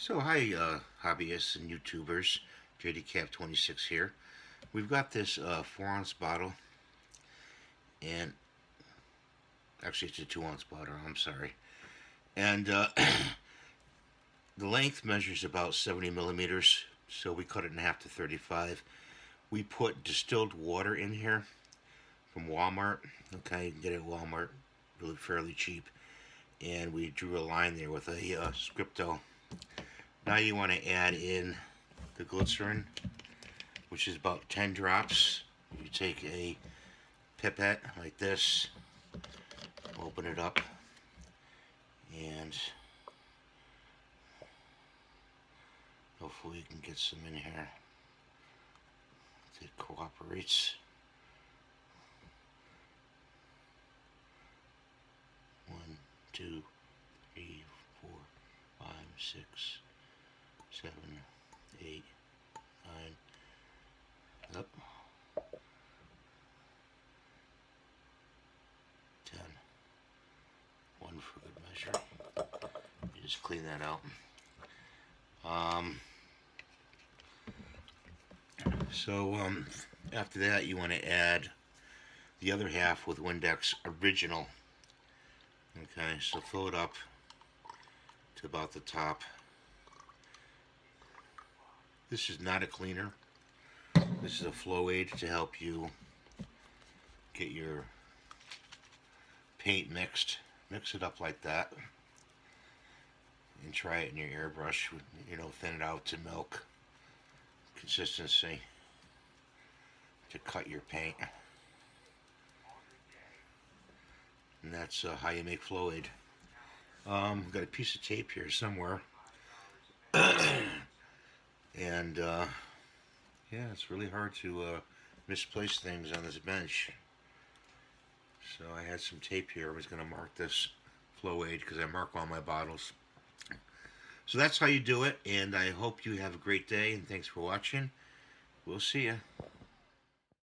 So hi hobbyists and YouTubers, JDCap26 here. We've got this 4-ounce bottle, and actually it's a 2-ounce bottle, I'm sorry. And the length measures about 70 millimeters, so we cut it in half to 35. We put distilled water in here from Walmart. Okay, you can get it at Walmart, really fairly cheap. And we drew a line there with a Scripto. Now you want to add in the glycerin, which is about 10 drops. You take a pipette like this, open it up, and hopefully you can get some in here. If it cooperates. 1, 2, 3, 4, 5, 6, 7, 8, 9, up, 10. One for good measure. You just clean that out. After that, you want to add the other half with Windex Original. Okay, so fill it up to about the top. This is not a cleaner. This is a Flowaide to help you get your paint mixed. Mix it up like that. And try it in your airbrush. Thin it out to milk consistency to cut your paint. And that's how you make Flowaide. I've got a piece of tape here somewhere. And yeah, it's really hard to misplace things on this bench. So I had some tape here. I was going to mark this Flowaide because I mark all my bottles. So that's how you do it, and I hope you have a great day, and thanks for watching. We'll see ya.